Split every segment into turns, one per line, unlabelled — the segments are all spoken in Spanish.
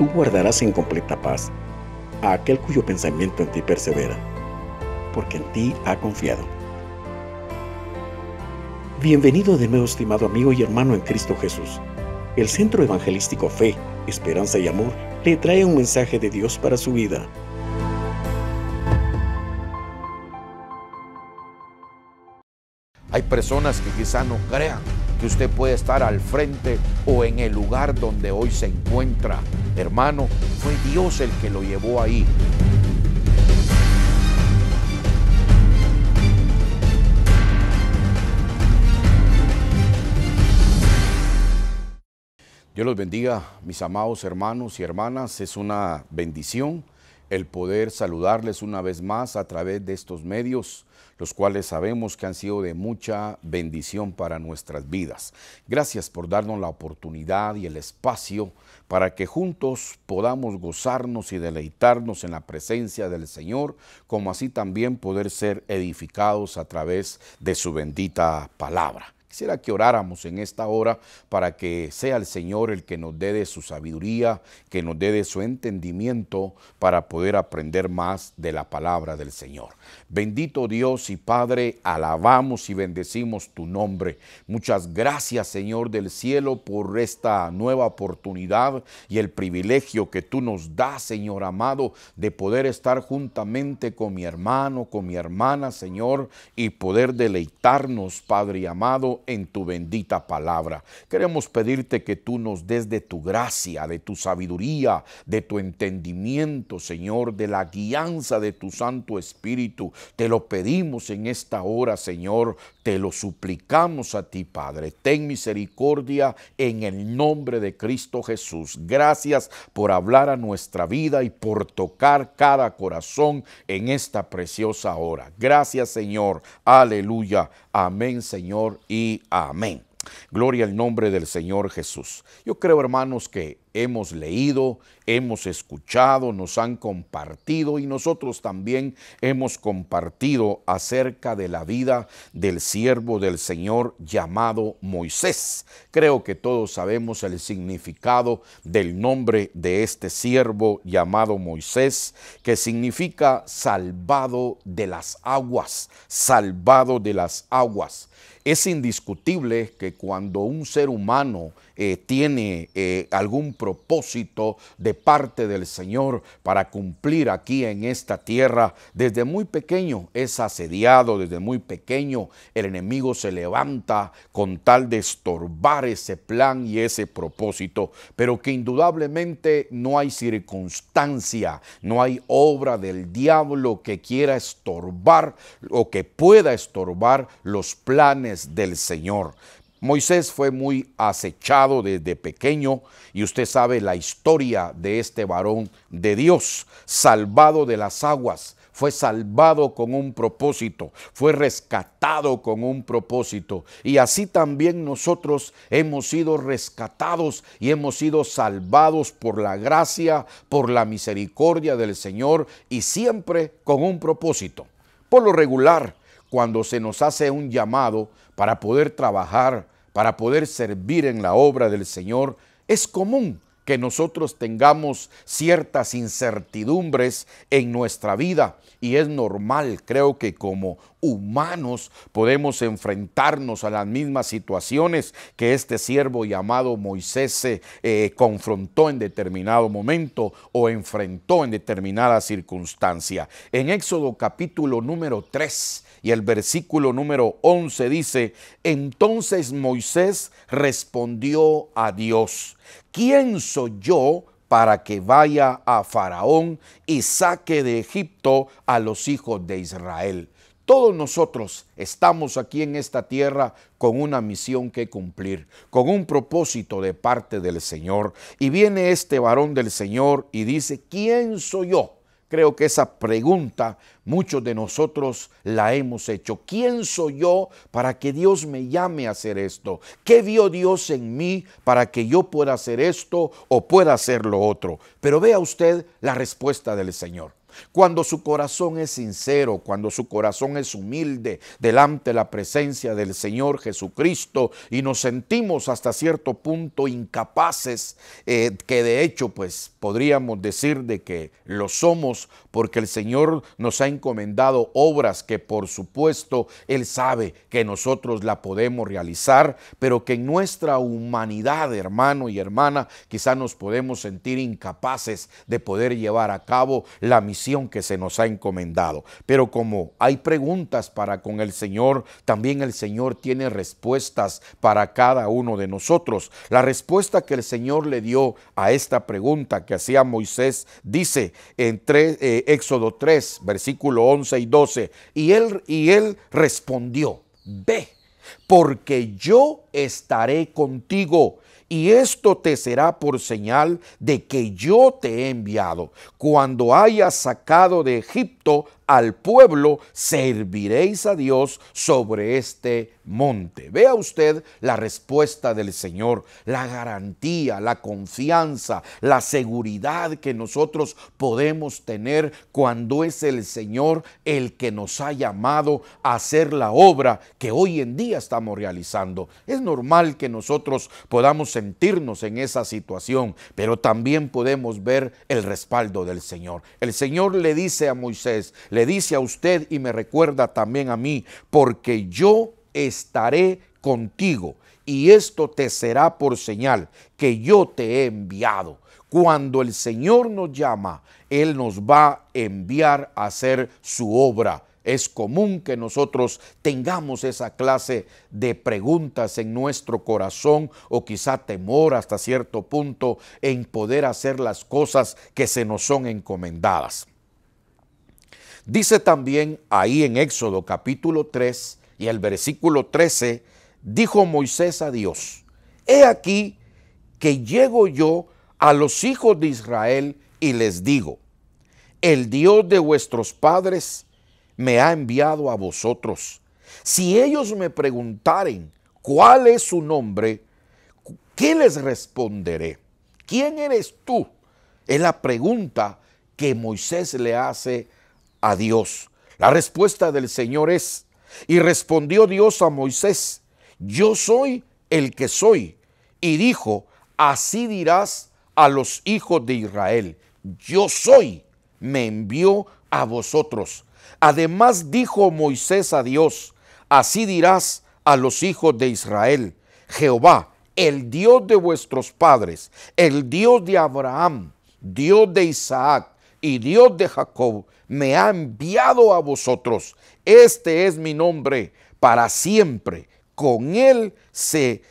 tú guardarás en completa paz a aquel cuyo pensamiento en ti persevera, porque en ti ha confiado. Bienvenido de nuevo, estimado amigo y hermano en Cristo Jesús. El Centro Evangelístico Fe, Esperanza y Amor le trae un mensaje de Dios para su vida.
Hay personas que quizá no crean que usted puede estar al frente o en el lugar donde hoy se encuentra. Hermano, fue Dios el que lo llevó ahí. Dios los bendiga, mis amados hermanos y hermanas. Es una bendición el poder saludarles una vez más a través de estos medios, los cuales sabemos que han sido de mucha bendición para nuestras vidas. Gracias por darnos la oportunidad y el espacio para que juntos podamos gozarnos y deleitarnos en la presencia del Señor, como así también poder ser edificados a través de su bendita palabra. Quisiera que oráramos en esta hora para que sea el Señor el que nos dé de su sabiduría, que nos dé de su entendimiento para poder aprender más de la palabra del Señor. Bendito Dios y Padre, alabamos y bendecimos tu nombre. Muchas gracias, Señor del cielo, por esta nueva oportunidad y el privilegio que tú nos das, Señor amado, de poder estar juntamente con mi hermano, con mi hermana, Señor, y poder deleitarnos, Padre amado, en tu bendita palabra. Queremos pedirte que tú nos des de tu gracia, de tu sabiduría, de tu entendimiento, Señor, de la guianza de tu Santo Espíritu. Te lo pedimos en esta hora, Señor, te lo suplicamos a ti, Padre. Ten misericordia en el nombre de Cristo Jesús. Gracias por hablar a nuestra vida y por tocar cada corazón en esta preciosa hora. Gracias, Señor. Aleluya. Amén, Señor, y amén. Gloria al nombre del Señor Jesús. Yo creo, hermanos, que hemos leído, hemos escuchado, nos han compartido y nosotros también hemos compartido acerca de la vida del siervo del Señor llamado Moisés. Creo que todos sabemos el significado del nombre de este siervo llamado Moisés, que significa salvado de las aguas, salvado de las aguas. Es indiscutible que cuando un ser humano tiene algún propósito de parte del Señor para cumplir aquí en esta tierra, desde muy pequeño es asediado, desde muy pequeño el enemigo se levanta con tal de estorbar ese plan y ese propósito, pero que indudablemente no hay circunstancia, no hay obra del diablo que quiera estorbar o que pueda estorbar los planes del Señor. Moisés fue muy acechado desde pequeño y usted sabe la historia de este varón de Dios, salvado de las aguas. Fue salvado con un propósito, fue rescatado con un propósito. Y así también nosotros hemos sido rescatados y hemos sido salvados por la gracia, por la misericordia del Señor y siempre con un propósito. Por lo regular, cuando se nos hace un llamado para poder trabajar, para poder servir en la obra del Señor, es común que nosotros tengamos ciertas incertidumbres en nuestra vida y es normal. Creo que como humanos podemos enfrentarnos a las mismas situaciones que este siervo llamado Moisés se confrontó en determinado momento o enfrentó en determinada circunstancia. En Éxodo capítulo número 3 y el versículo número 11 dice: entonces Moisés respondió a Dios: ¿quién soy yo para que vaya a Faraón y saque de Egipto a los hijos de Israel? Todos nosotros estamos aquí en esta tierra con una misión que cumplir, con un propósito de parte del Señor. Y viene este varón del Señor y dice: ¿quién soy yo? Creo que esa pregunta muchos de nosotros la hemos hecho. ¿Quién soy yo para que Dios me llame a hacer esto? ¿Qué vio Dios en mí para que yo pueda hacer esto o pueda hacer lo otro? Pero vea usted la respuesta del Señor. Cuando su corazón es sincero, cuando su corazón es humilde delante de la presencia del Señor Jesucristo y nos sentimos hasta cierto punto incapaces, que de hecho pues podríamos decir de que lo somos, porque el Señor nos ha encomendado obras que por supuesto Él sabe que nosotros la podemos realizar, pero que en nuestra humanidad, hermano y hermana, quizá nos podemos sentir incapaces de poder llevar a cabo la misión que se nos ha encomendado. Pero como hay preguntas para con el Señor, también el Señor tiene respuestas para cada uno de nosotros. La respuesta que el Señor le dio a esta pregunta que hacía Moisés dice en Éxodo 3, versículo 11 y 12, y él respondió: ve, porque yo estaré contigo, y esto te será por señal de que yo te he enviado. Cuando hayas sacado de Egipto al pueblo, serviréis a Dios sobre este monte. Vea usted la respuesta del Señor, la garantía, la confianza, la seguridad que nosotros podemos tener cuando es el Señor el que nos ha llamado a hacer la obra que hoy en día estamos realizando. Es normal que nosotros podamos sentirnos en esa situación, pero también podemos ver el respaldo del Señor. El Señor le dice a Moisés, le dice a usted y me recuerda también a mí: porque yo estaré contigo y esto te será por señal que yo te he enviado. Cuando el Señor nos llama, Él nos va a enviar a hacer su obra. Es común que nosotros tengamos esa clase de preguntas en nuestro corazón, o quizá temor hasta cierto punto en poder hacer las cosas que se nos son encomendadas. Dice también ahí en Éxodo capítulo 3 y el versículo 13, dijo Moisés a Dios: he aquí que llego yo a los hijos de Israel y les digo: el Dios de vuestros padres me ha enviado a vosotros. Si ellos me preguntaren cuál es su nombre, ¿qué les responderé? ¿Quién eres tú? Es la pregunta que Moisés le hace a Dios. La respuesta del Señor es: y respondió Dios a Moisés: yo soy el que soy. Y dijo: así dirás a los hijos de Israel: yo soy, me envió a vosotros. Además dijo Moisés a Dios: así dirás a los hijos de Israel: Jehová, el Dios de vuestros padres, el Dios de Abraham, Dios de Isaac y Dios de Jacob, me ha enviado a vosotros. Este es mi nombre para siempre. Con él se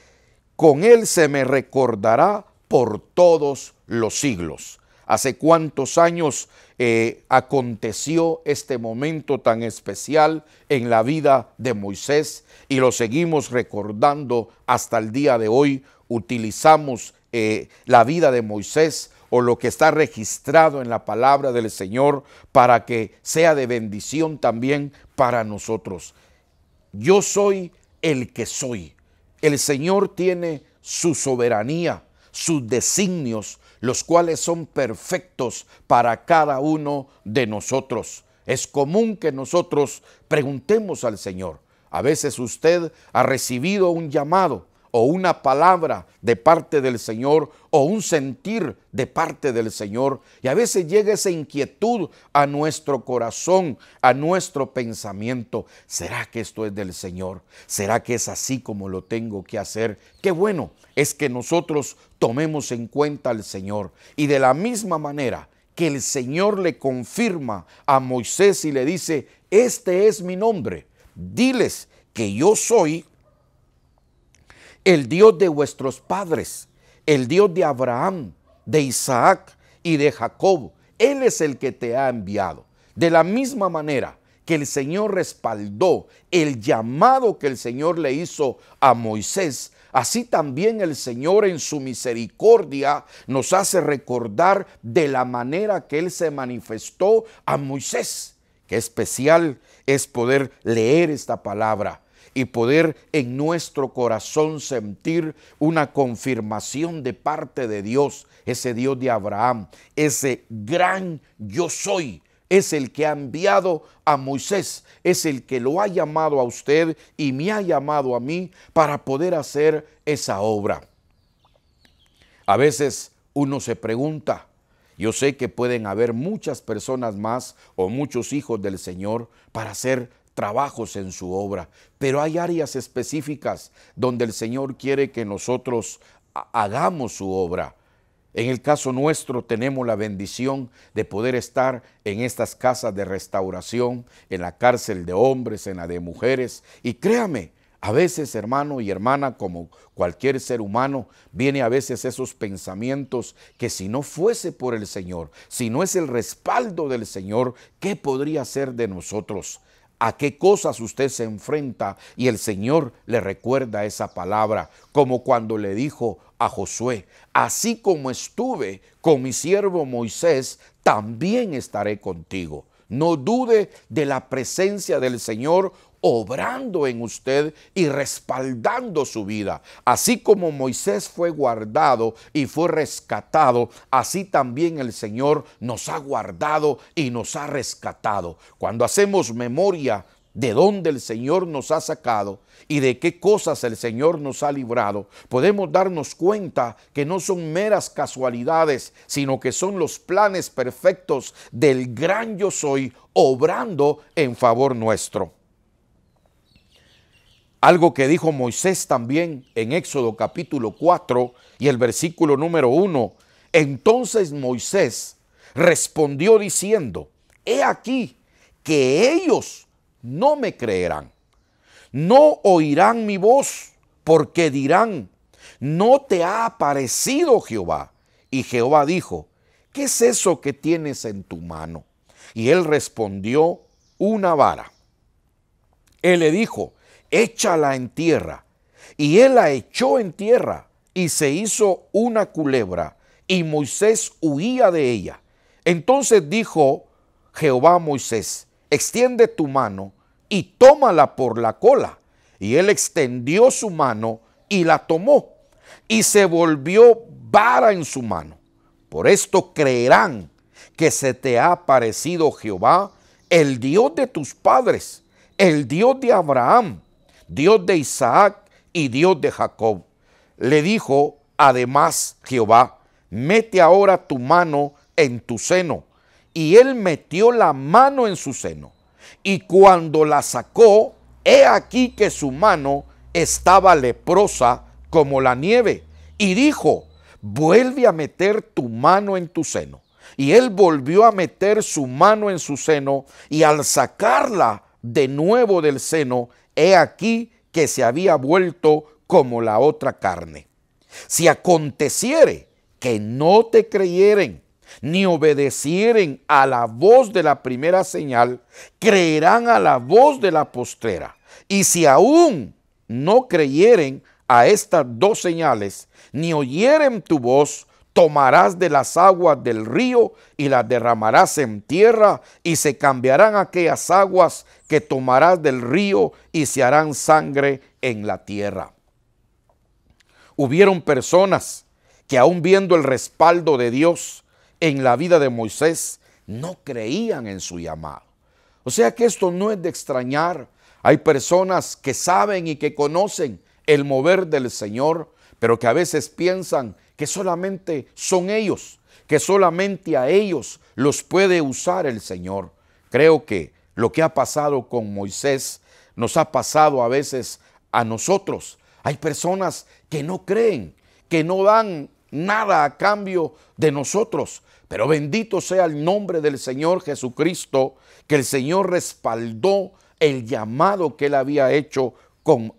me recordará por todos los siglos. ¿Hace cuántos años aconteció este momento tan especial en la vida de Moisés? Y lo seguimos recordando hasta el día de hoy. Utilizamos la vida de Moisés o lo que está registrado en la palabra del Señor para que sea de bendición también para nosotros. Yo soy el que soy. El Señor tiene su soberanía, sus designios, los cuales son perfectos para cada uno de nosotros. Es común que nosotros preguntemos al Señor. A veces usted ha recibido un llamado o una palabra de parte del Señor o un sentir de parte del Señor, y a veces llega esa inquietud a nuestro corazón, a nuestro pensamiento: ¿será que esto es del Señor? ¿Será que es así como lo tengo que hacer? Qué bueno es que nosotros tomemos en cuenta al Señor, y de la misma manera que el Señor le confirma a Moisés y le dice: este es mi nombre, diles que yo soy el Dios de vuestros padres, el Dios de Abraham, de Isaac y de Jacob. Él es el que te ha enviado. De la misma manera que el Señor respaldó el llamado que el Señor le hizo a Moisés, así también el Señor en su misericordia nos hace recordar de la manera que Él se manifestó a Moisés. Qué especial es poder leer esta palabra y poder en nuestro corazón sentir una confirmación de parte de Dios, ese Dios de Abraham, ese gran yo soy, es el que ha enviado a Moisés, es el que lo ha llamado a usted y me ha llamado a mí para poder hacer esa obra. A veces uno se pregunta, yo sé que pueden haber muchas personas más o muchos hijos del Señor para hacer trabajos en su obra, pero hay áreas específicas donde el Señor quiere que nosotros hagamos su obra. En el caso nuestro tenemos la bendición de poder estar en estas casas de restauración, en la cárcel de hombres, en la de mujeres. Y créame, a veces, hermano y hermana, como cualquier ser humano, viene a veces esos pensamientos que si no fuese por el Señor, si no es el respaldo del Señor, ¿qué podría ser de nosotros? ¿A qué cosas usted se enfrenta? Y el Señor le recuerda esa palabra, como cuando le dijo a Josué, así como estuve con mi siervo Moisés, también estaré contigo. No dude de la presencia del Señor obrando en usted y respaldando su vida. Así como Moisés fue guardado y fue rescatado, así también el Señor nos ha guardado y nos ha rescatado. Cuando hacemos memoria de dónde el Señor nos ha sacado y de qué cosas el Señor nos ha librado, podemos darnos cuenta que no son meras casualidades, sino que son los planes perfectos del gran yo soy obrando en favor nuestro. Algo que dijo Moisés también en Éxodo capítulo 4 y el versículo número 1. Entonces Moisés respondió diciendo, he aquí que ellos no me creerán, no oirán mi voz, porque dirán, ¿no te ha aparecido Jehová? Y Jehová dijo, ¿qué es eso que tienes en tu mano? Y él respondió, una vara. Él le dijo, échala en tierra. Y él la echó en tierra y se hizo una culebra y Moisés huía de ella. Entonces dijo Jehová a Moisés, extiende tu mano y tómala por la cola. Y él extendió su mano y la tomó y se volvió vara en su mano. Por esto creerán que se te ha aparecido Jehová, el Dios de tus padres, el Dios de Abraham, Dios de Isaac y Dios de Jacob. Le dijo además Jehová, mete ahora tu mano en tu seno. Y él metió la mano en su seno. Y cuando la sacó, he aquí que su mano estaba leprosa como la nieve. Y dijo, vuelve a meter tu mano en tu seno. Y él volvió a meter su mano en su seno, y al sacarla de nuevo del seno, he aquí que se había vuelto como la otra carne. Si aconteciere que no te creyeren, ni obedecieren a la voz de la primera señal, creerán a la voz de la postrera. Y si aún no creyeren a estas dos señales, ni oyeren tu voz, tomarás de las aguas del río y las derramarás en tierra, y se cambiarán aquellas aguas que tomarás del río y se harán sangre en la tierra. Hubieron personas que aún viendo el respaldo de Dios en la vida de Moisés, no creían en su llamado. O sea que esto no es de extrañar. Hay personas que saben y que conocen el mover del Señor, pero que a veces piensan que solamente son ellos, que solamente a ellos los puede usar el Señor. Creo que lo que ha pasado con Moisés nos ha pasado a veces a nosotros. Hay personas que no creen, que no dan nada a cambio de nosotros. Pero bendito sea el nombre del Señor Jesucristo, que el Señor respaldó el llamado que él había hecho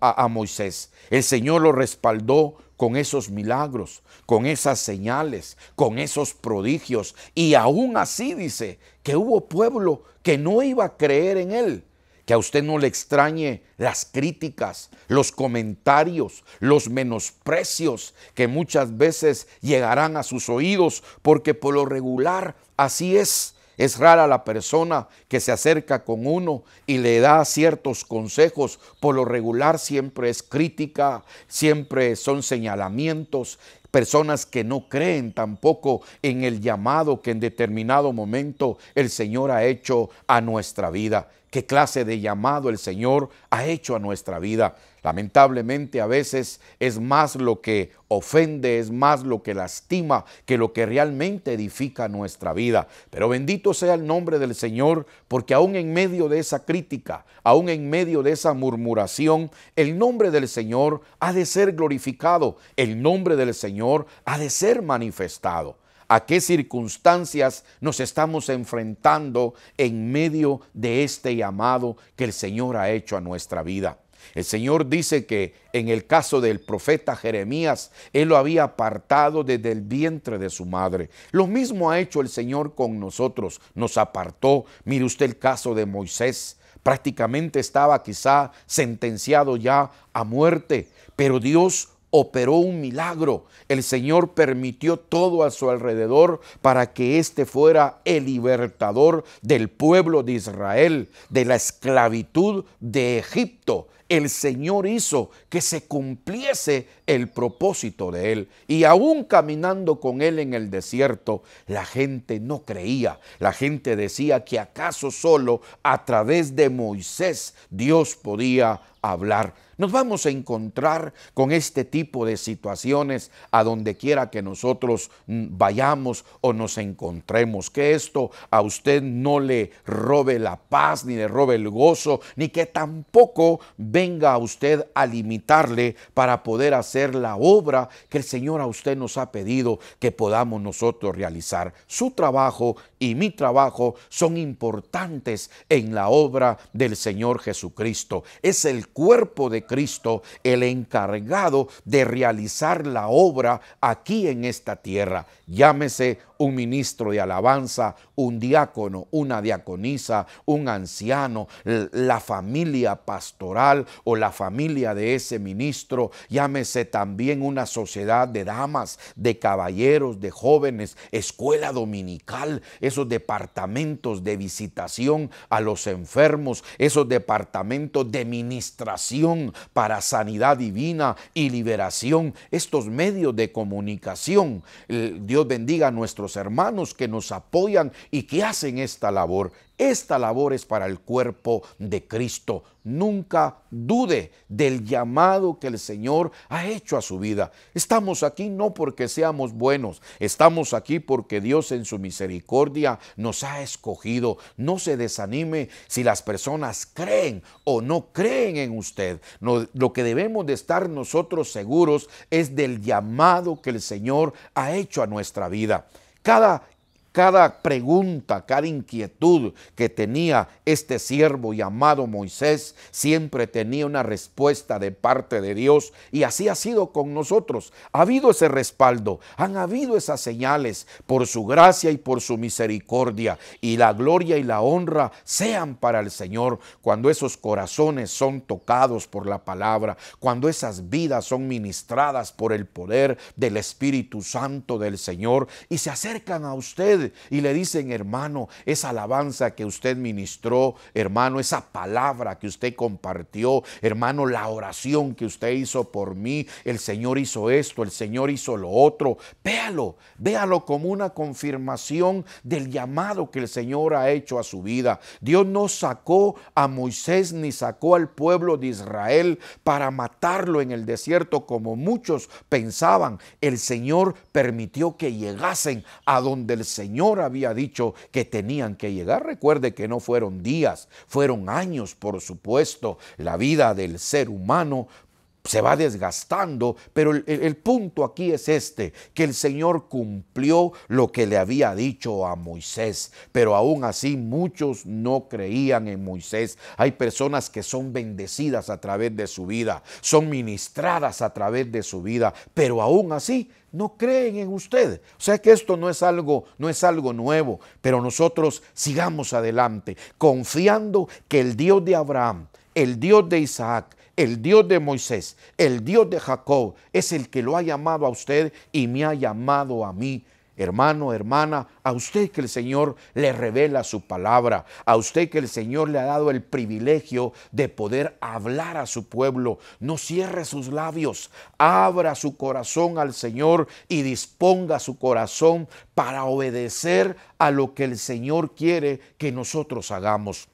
a Moisés. El Señor lo respaldó con esos milagros, con esas señales, con esos prodigios. Y aún así dice que hubo pueblo que no iba a creer en él. Que a usted no le extrañe las críticas, los comentarios, los menosprecios que muchas veces llegarán a sus oídos, porque por lo regular así es. Es rara la persona que se acerca con uno y le da ciertos consejos. Por lo regular siempre es crítica, siempre son señalamientos. personas que no creen tampoco en el llamado que en determinado momento el Señor ha hecho a nuestra vida. ¿Qué clase de llamado el Señor ha hecho a nuestra vida? Lamentablemente a veces es más lo que ofende, es más lo que lastima que lo que realmente edifica nuestra vida. Pero bendito sea el nombre del Señor, porque aún en medio de esa crítica, aún en medio de esa murmuración, el nombre del Señor ha de ser glorificado, el nombre del Señor ha de ser manifestado. ¿A qué circunstancias nos estamos enfrentando en medio de este llamado que el Señor ha hecho a nuestra vida? El Señor dice que en el caso del profeta Jeremías, Él lo había apartado desde el vientre de su madre. Lo mismo ha hecho el Señor con nosotros, nos apartó. Mire usted el caso de Moisés, prácticamente estaba quizá sentenciado ya a muerte, pero Dios operó un milagro. El Señor permitió todo a su alrededor para que éste fuera el libertador del pueblo de Israel, de la esclavitud de Egipto. El Señor hizo que se cumpliese el propósito de Él. Y aún caminando con Él en el desierto, la gente no creía. La gente decía que acaso solo a través de Moisés Dios podía hablar. Nos vamos a encontrar con este tipo de situaciones a donde quiera que nosotros vayamos o nos encontremos. Que esto a usted no le robe la paz, ni le robe el gozo, ni que tampoco venga a usted a limitarle para poder hacer la obra que el Señor a usted nos ha pedido que podamos nosotros realizar. Su trabajo y mi trabajo son importantes en la obra del Señor Jesucristo. Es el cuerpo de Cristo el encargado de realizar la obra aquí en esta tierra. Llámese un ministro de alabanza, un diácono, una diaconisa, un anciano, la familia pastoral o la familia de ese ministro. Llámese también una sociedad de damas, de caballeros, de jóvenes, escuela dominical, esos departamentos de visitación a los enfermos, esos departamentos de ministración para sanidad divina y liberación, estos medios de comunicación. Dios bendiga a nuestros hermanos que nos apoyan y que hacen esta labor. Esta labor es para el cuerpo de Cristo. Nunca dude del llamado que el Señor ha hecho a su vida. Estamos aquí no porque seamos buenos, estamos aquí porque Dios en su misericordia nos ha escogido. No se desanime si las personas creen o no creen en usted. No, lo que debemos de estar nosotros seguros es del llamado que el Señor ha hecho a nuestra vida. Cada pregunta, cada inquietud que tenía este siervo llamado Moisés, siempre tenía una respuesta de parte de Dios, y así ha sido con nosotros. Ha habido ese respaldo, han habido esas señales por su gracia y por su misericordia, y la gloria y la honra sean para el Señor cuando esos corazones son tocados por la palabra, cuando esas vidas son ministradas por el poder del Espíritu Santo del Señor y se acercan a usted y le dicen: hermano, esa alabanza que usted ministró, hermano, esa palabra que usted compartió, hermano, la oración que usted hizo por mí, el Señor hizo esto, el Señor hizo lo otro. Véalo como una confirmación del llamado que el Señor ha hecho a su vida. Dios no sacó a Moisés ni sacó al pueblo de Israel para matarlo en el desierto como muchos pensaban. El Señor permitió que llegasen a donde el Señor había dicho que tenían que llegar. Recuerde que no fueron días, fueron años, por supuesto. La vida del ser humano se va desgastando, pero el punto aquí es este, que el Señor cumplió lo que le había dicho a Moisés, pero aún así muchos no creían en Moisés. Hay personas que son bendecidas a través de su vida, son ministradas a través de su vida, pero aún así no creen en usted. O sea que esto no es algo nuevo, pero nosotros sigamos adelante, confiando que el Dios de Abraham, el Dios de Isaac, el Dios de Moisés, el Dios de Jacob, es el que lo ha llamado a usted y me ha llamado a mí. Hermano, hermana, a usted que el Señor le revela su palabra, a usted que el Señor le ha dado el privilegio de poder hablar a su pueblo, no cierre sus labios, abra su corazón al Señor y disponga su corazón para obedecer a lo que el Señor quiere que nosotros hagamos.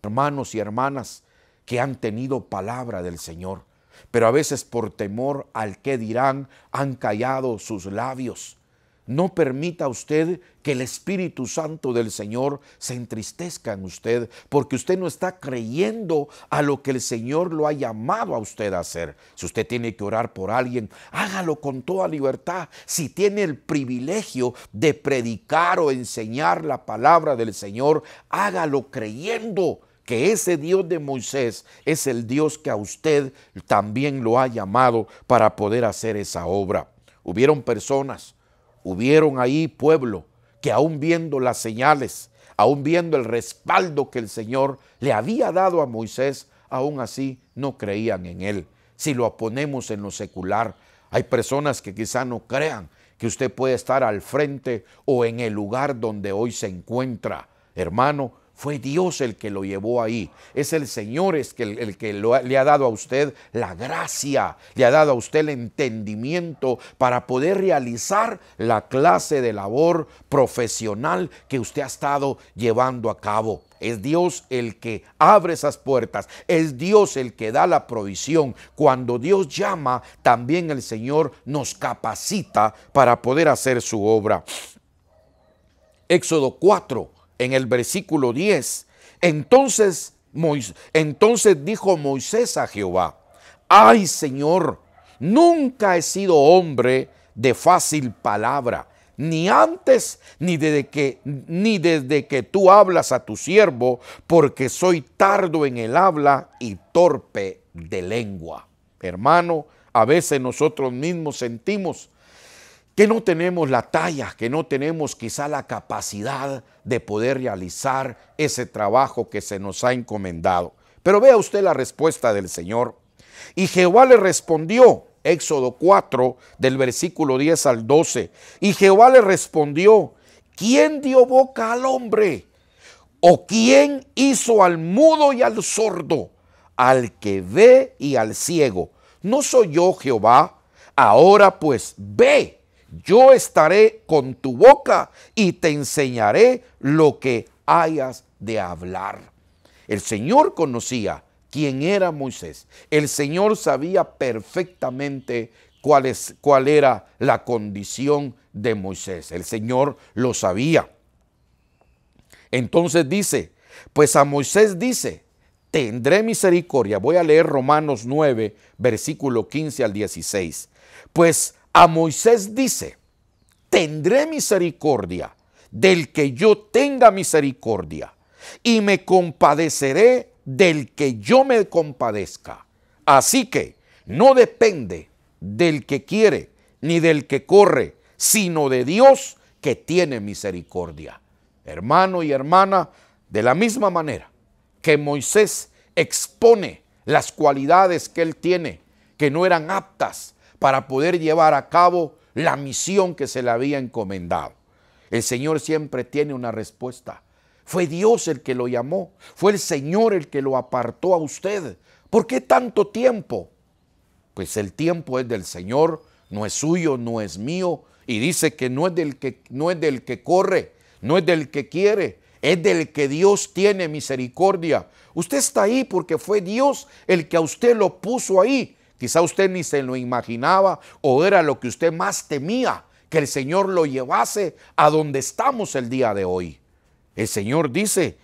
Hermanos y hermanas que han tenido palabra del Señor, pero a veces por temor al que dirán han callado sus labios. No permita usted que el Espíritu Santo del Señor se entristezca en usted, porque usted no está creyendo a lo que el Señor lo ha llamado a usted a hacer. Si usted tiene que orar por alguien, hágalo con toda libertad. Si tiene el privilegio de predicar o enseñar la palabra del Señor, hágalo creyendo que ese Dios de Moisés es el Dios que a usted también lo ha llamado para poder hacer esa obra. Hubieron personas, hubieron ahí pueblo que aún viendo las señales, aún viendo el respaldo que el Señor le había dado a Moisés, aún así no creían en él. Si lo ponemos en lo secular, hay personas que quizá no crean que usted puede estar al frente o en el lugar donde hoy se encuentra. Hermano, fue Dios el que lo llevó ahí. Es el Señor el que le ha dado a usted la gracia, le ha dado a usted el entendimiento para poder realizar la clase de labor profesional que usted ha estado llevando a cabo. Es Dios el que abre esas puertas, es Dios el que da la provisión. Cuando Dios llama, también el Señor nos capacita para poder hacer su obra. Éxodo 4. En el versículo 10, entonces dijo Moisés a Jehová: ay, Señor, nunca he sido hombre de fácil palabra, ni antes ni desde que tú hablas a tu siervo, porque soy tardo en el habla y torpe de lengua. Hermano, a veces nosotros mismos sentimos que no tenemos la talla, que no tenemos quizá la capacidad de poder realizar ese trabajo que se nos ha encomendado. Pero vea usted la respuesta del Señor. Y Jehová le respondió, Éxodo 4, del versículo 10 al 12. Y Jehová le respondió: ¿quién dio boca al hombre? ¿O quién hizo al mudo y al sordo, al que ve y al ciego? ¿No soy yo Jehová? Ahora pues ve. Yo estaré con tu boca y te enseñaré lo que hayas de hablar. El Señor conocía quién era Moisés. El Señor sabía perfectamente cuál era la condición de Moisés. El Señor lo sabía. Entonces dice, pues a Moisés dice: tendré misericordia. Voy a leer Romanos 9, versículo 15 al 16. Pues a Moisés dice: tendré misericordia del que yo tenga misericordia, y me compadeceré del que yo me compadezca. Así que no depende del que quiere ni del que corre, sino de Dios que tiene misericordia. Hermano y hermana, de la misma manera que Moisés expone las cualidades que él tiene, que no eran aptas para poder llevar a cabo la misión que se le había encomendado, el Señor siempre tiene una respuesta. Fue Dios el que lo llamó, fue el Señor el que lo apartó a usted. ¿Por qué tanto tiempo? Pues el tiempo es del Señor, no es suyo, no es mío. Y dice que no es del que corre, no es del que quiere, es del que Dios tiene misericordia. Usted está ahí porque fue Dios el que a usted lo puso ahí. Quizá usted ni se lo imaginaba o era lo que usted más temía, que el Señor lo llevase a donde estamos el día de hoy. El Señor dice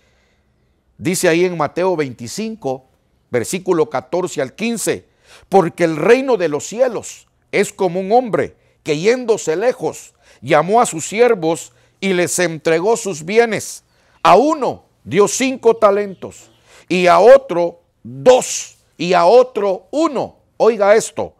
ahí en Mateo 25, versículo 14 al 15, porque el reino de los cielos es como un hombre que yéndose lejos llamó a sus siervos y les entregó sus bienes. A uno dio 5 talentos, y a otro 2, y a otro 1. Oiga esto,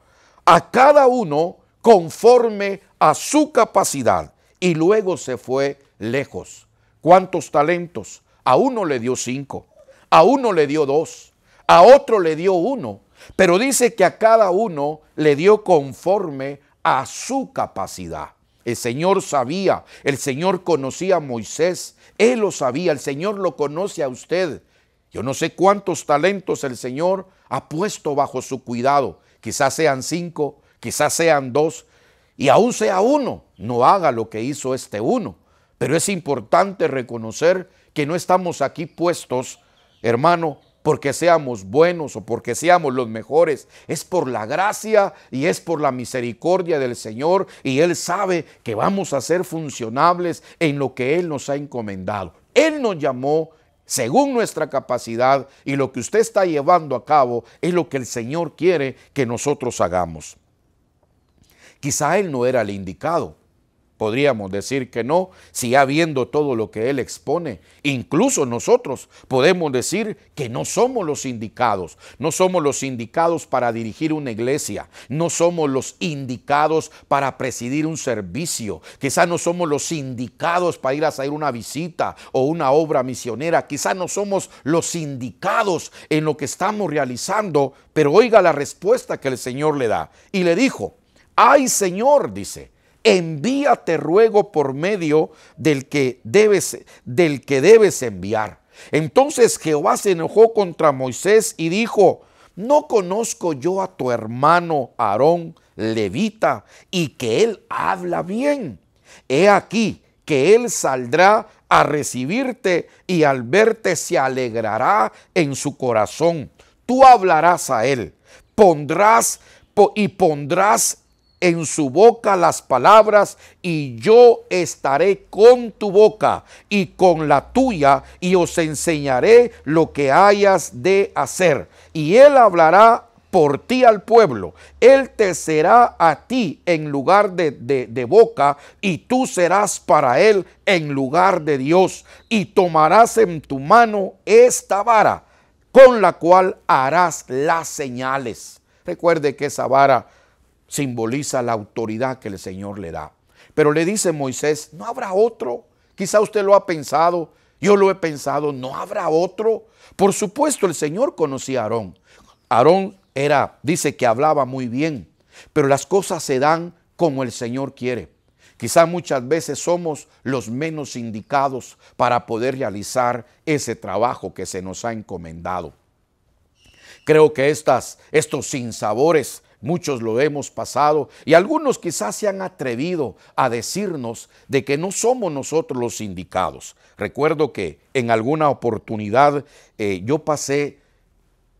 a cada uno conforme a su capacidad, y luego se fue lejos. ¿Cuántos talentos? A uno le dio 5, a uno le dio 2, a otro le dio 1, pero dice que a cada uno le dio conforme a su capacidad. El Señor sabía, el Señor conocía a Moisés, Él lo sabía, el Señor lo conoce a usted. Yo no sé cuántos talentos el Señor ha puesto bajo su cuidado. Quizás sean 5, quizás sean 2, y aún sea 1. No haga lo que hizo este 1. Pero es importante reconocer que no estamos aquí puestos, hermano, porque seamos buenos o porque seamos los mejores. Es por la gracia y es por la misericordia del Señor, y Él sabe que vamos a ser funcionables en lo que Él nos ha encomendado. Él nos llamó según nuestra capacidad, y lo que usted está llevando a cabo es lo que el Señor quiere que nosotros hagamos. Quizá Él no era el indicado. Podríamos decir que no, si ya viendo todo lo que Él expone. Incluso nosotros podemos decir que no somos los indicados. No somos los indicados para dirigir una iglesia. No somos los indicados para presidir un servicio. Quizá no somos los indicados para ir a hacer una visita o una obra misionera. Quizá no somos los indicados en lo que estamos realizando. Pero oiga la respuesta que el Señor le da. Y le dijo: ay, Señor, dice, envíate, ruego, por medio del que debes enviar. Entonces Jehová se enojó contra Moisés y dijo: ¿no conozco yo a tu hermano Aarón, levita, y que él habla bien? He aquí que él saldrá a recibirte, y al verte se alegrará en su corazón. Tú hablarás a él, pondrás en su boca las palabras, y yo estaré con tu boca y con la tuya, y os enseñaré lo que hayas de hacer. Y él hablará por ti al pueblo. Él te será a ti en lugar de boca, y tú serás para él en lugar de Dios. Y tomarás en tu mano esta vara, con la cual harás las señales. Recuerde que esa vara simboliza la autoridad que el Señor le da. Pero le dice Moisés: ¿no habrá otro? Quizá usted lo ha pensado, yo lo he pensado, ¿no habrá otro? Por supuesto, el Señor conocía a Aarón. Aarón dice que hablaba muy bien, pero las cosas se dan como el Señor quiere. Quizá muchas veces somos los menos indicados para poder realizar ese trabajo que se nos ha encomendado. Creo que estos sinsabores muchos lo hemos pasado, y algunos quizás se han atrevido a decirnos de que no somos nosotros los indicados. Recuerdo que en alguna oportunidad yo pasé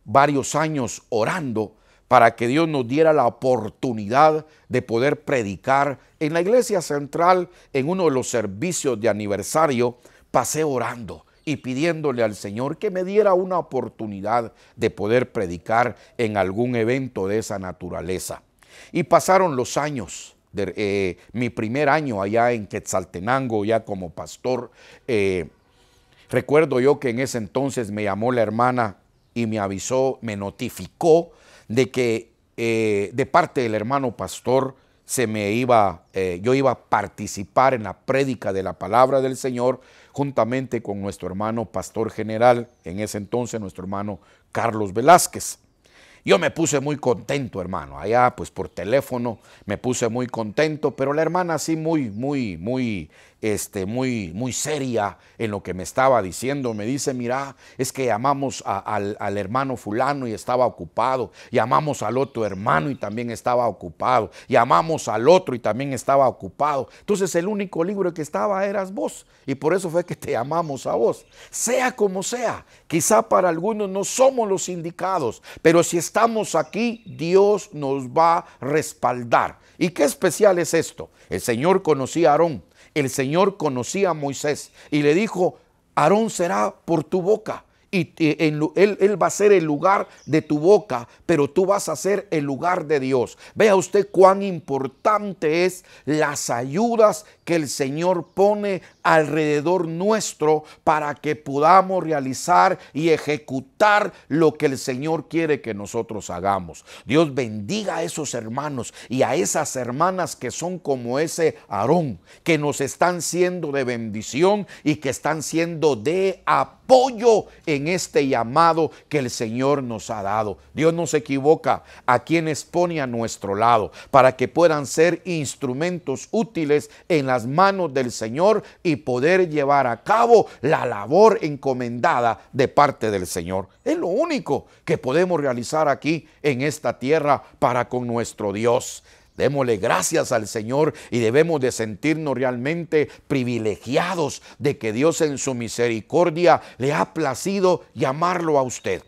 varios años orando para que Dios nos diera la oportunidad de poder predicar en la iglesia central. En uno de los servicios de aniversario pasé orando y pidiéndole al Señor que me diera una oportunidad de poder predicar en algún evento de esa naturaleza. Y pasaron los años, mi primer año allá en Quetzaltenango, ya como pastor. Recuerdo yo que en ese entonces me llamó la hermana y me avisó, me notificó de que de parte del hermano pastor yo iba a participar en la prédica de la palabra del Señor, juntamente con nuestro hermano pastor general, en ese entonces nuestro hermano Carlos Velázquez. Yo me puse muy contento, hermano, allá pues por teléfono me puse muy contento, pero la hermana así muy seria en lo que me estaba diciendo. Me dice: mira, es que llamamos al hermano fulano y estaba ocupado, llamamos al otro hermano y también estaba ocupado, llamamos al otro y también estaba ocupado. Entonces el único libre que estaba eras vos, y por eso fue que te llamamos a vos. Sea como sea, quizá para algunos no somos los indicados, pero si estamos aquí, Dios nos va a respaldar. ¿Y qué especial es esto? El Señor conocía a Aarón, el Señor conocía a Moisés y le dijo: Aarón será por tu boca, y él va a ser el lugar de tu boca, pero tú vas a ser el lugar de Dios. Vea usted cuán importante es las ayudas que el Señor pone alrededor nuestro para que podamos realizar y ejecutar lo que el Señor quiere que nosotros hagamos. Dios bendiga a esos hermanos y a esas hermanas que son como ese Aarón, que nos están siendo de bendición y que están siendo de apoyo en este llamado que el Señor nos ha dado. Dios no se equivoca a quienes pone a nuestro lado para que puedan ser instrumentos útiles en las manos del Señor y poder llevar a cabo la labor encomendada de parte del Señor. Es lo único que podemos realizar aquí en esta tierra para con nuestro Dios. Démosle gracias al Señor y debemos de sentirnos realmente privilegiados de que Dios en su misericordia le ha placido llamarlo a usted.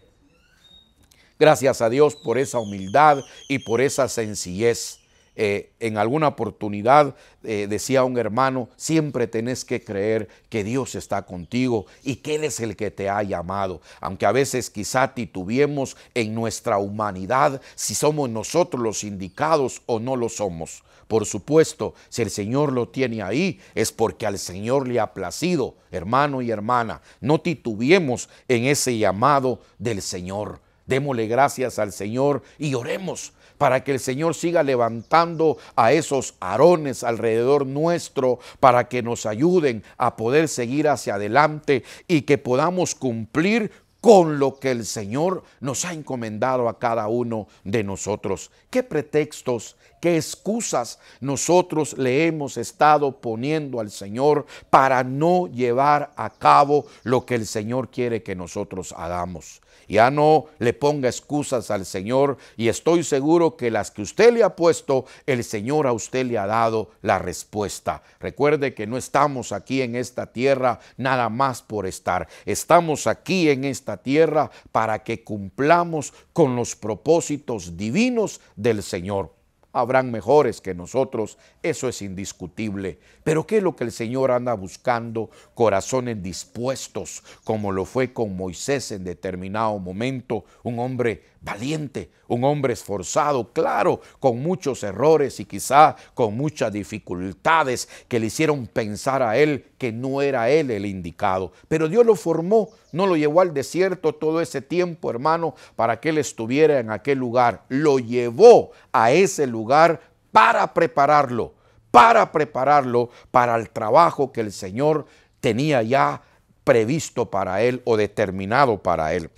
Gracias a Dios por esa humildad y por esa sencillez. En alguna oportunidad decía un hermano, siempre tenés que creer que Dios está contigo y que Él es el que te ha llamado. Aunque a veces quizá titubeemos en nuestra humanidad si somos nosotros los indicados o no lo somos. Por supuesto, si el Señor lo tiene ahí, es porque al Señor le ha placido. Hermano y hermana, no titubeemos en ese llamado del Señor. Démosle gracias al Señor y oremos para que el Señor siga levantando a esos Aarones alrededor nuestro para que nos ayuden a poder seguir hacia adelante y que podamos cumplir con lo que el Señor nos ha encomendado a cada uno de nosotros. ¿Qué pretextos, qué excusas nosotros le hemos estado poniendo al Señor para no llevar a cabo lo que el Señor quiere que nosotros hagamos? Ya no le ponga excusas al Señor y estoy seguro que las que usted le ha puesto, el Señor a usted le ha dado la respuesta. Recuerde que no estamos aquí en esta tierra nada más por estar. Estamos aquí en esta tierra para que cumplamos con los propósitos divinos del Señor. Habrán mejores que nosotros, eso es indiscutible. Pero ¿qué es lo que el Señor anda buscando? Corazones dispuestos, como lo fue con Moisés en determinado momento, un hombre valiente, un hombre esforzado, claro, con muchos errores y quizá con muchas dificultades que le hicieron pensar a él que no era él el indicado. Pero Dios lo formó, no lo llevó al desierto todo ese tiempo, hermano, para que él estuviera en aquel lugar. Lo llevó a ese lugar para prepararlo para el trabajo que el Señor tenía ya previsto para él o determinado para él.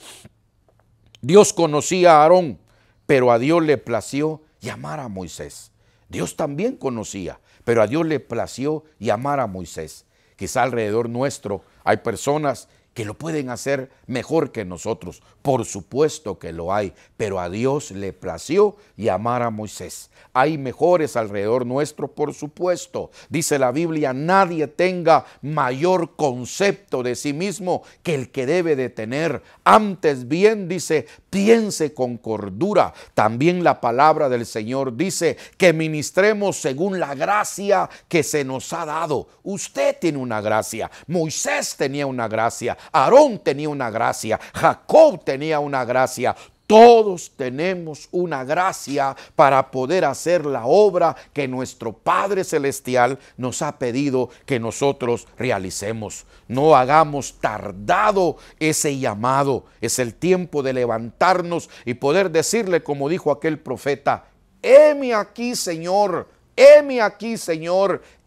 Dios conocía a Aarón, pero a Dios le plació llamar a Moisés. Dios también conocía, pero a Dios le plació llamar a Moisés. Quizá alrededor nuestro hay personas que lo pueden hacer mejor que nosotros. Por supuesto que lo hay, pero a Dios le plació llamar a Moisés. Hay mejores alrededor nuestro, por supuesto. Dice la Biblia, nadie tenga mayor concepto de sí mismo que el que debe de tener. Antes bien, dice, piense con cordura. También la palabra del Señor dice que ministremos según la gracia que se nos ha dado. Usted tiene una gracia, Moisés tenía una gracia, Aarón tenía una gracia, Jacob tenía una gracia. Todos tenemos una gracia para poder hacer la obra que nuestro Padre Celestial nos ha pedido que nosotros realicemos. No hagamos tardado ese llamado. Es el tiempo de levantarnos y poder decirle, como dijo aquel profeta, heme aquí, Señor,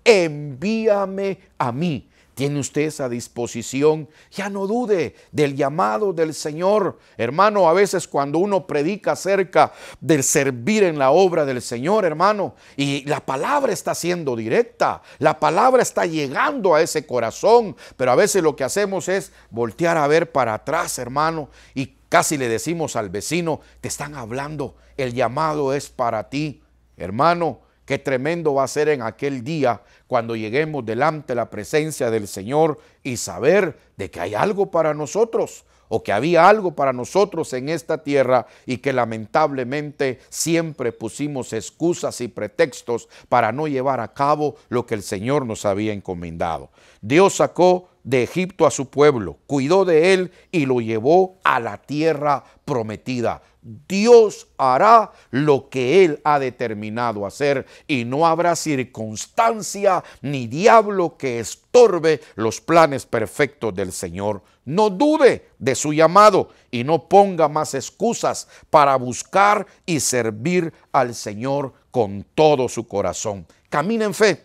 envíame a mí. ¿Tiene usted esa disposición? Ya no dude del llamado del Señor. Hermano, a veces cuando uno predica acerca del servir en la obra del Señor, hermano, y la palabra está siendo directa, la palabra está llegando a ese corazón, pero a veces lo que hacemos es voltear a ver para atrás, hermano, y casi le decimos al vecino, te están hablando, el llamado es para ti. Hermano, qué tremendo va a ser en aquel día cuando lleguemos delante de la presencia del Señor y saber de que hay algo para nosotros o que había algo para nosotros en esta tierra y que lamentablemente siempre pusimos excusas y pretextos para no llevar a cabo lo que el Señor nos había encomendado. Dios sacó de Egipto a su pueblo, cuidó de él y lo llevó a la tierra prometida. Dios hará lo que Él ha determinado hacer y no habrá circunstancia ni diablo que estorbe los planes perfectos del Señor. No dude de su llamado y no ponga más excusas para buscar y servir al Señor con todo su corazón. Camine en fe,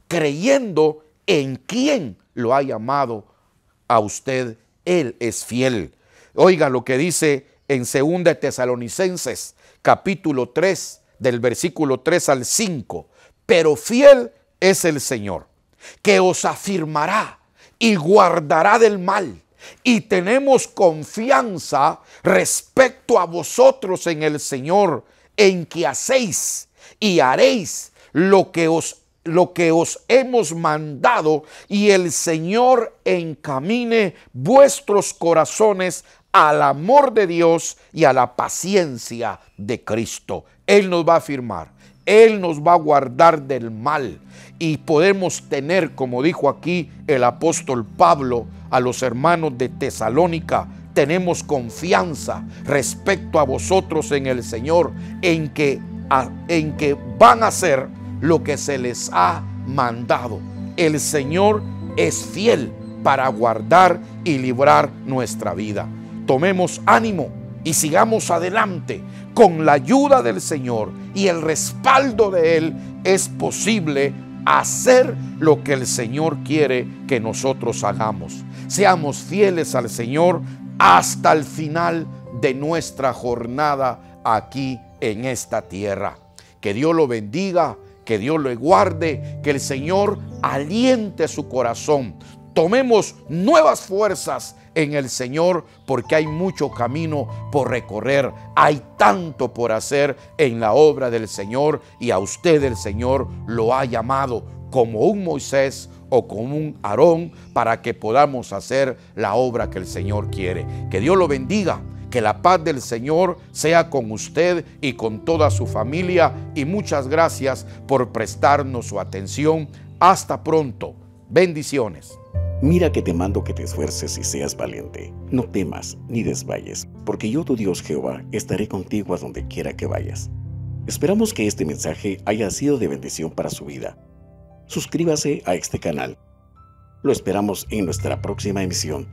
creyendo en quien lo ha llamado a usted. Él es fiel. Oiga lo que dice en 2 Tesalonicenses, capítulo 3, del versículo 3 al 5. Pero fiel es el Señor, que os afirmará y guardará del mal. Y tenemos confianza respecto a vosotros en el Señor, en que hacéis y haréis lo que os hemos mandado, y el Señor encamine vuestros corazones al amor de Dios y a la paciencia de Cristo. Él nos va a afirmar, Él nos va a guardar del mal, y podemos tener, como dijo aquí el apóstol Pablo a los hermanos de Tesalónica, tenemos confianza respecto a vosotros en el Señor, en que van a hacer lo que se les ha mandado. El Señor es fiel para guardar y librar nuestra vida. Tomemos ánimo y sigamos adelante. Con la ayuda del Señor y el respaldo de Él es posible hacer lo que el Señor quiere que nosotros hagamos. Seamos fieles al Señor hasta el final de nuestra jornada aquí en esta tierra. Que Dios lo bendiga, que Dios lo guarde, que el Señor aliente su corazón. Tomemos nuevas fuerzas en el Señor, porque hay mucho camino por recorrer, hay tanto por hacer en la obra del Señor, y a usted el Señor lo ha llamado como un Moisés o como un Aarón para que podamos hacer la obra que el Señor quiere. Que Dios lo bendiga, que la paz del Señor sea con usted y con toda su familia, y muchas gracias por prestarnos su atención. Hasta pronto. Bendiciones.
Mira que te mando que te esfuerces y seas valiente. No temas ni desmayes, porque yo, tu Dios Jehová, estaré contigo a donde quiera que vayas. Esperamos que este mensaje haya sido de bendición para su vida. Suscríbase a este canal. Lo esperamos en nuestra próxima emisión.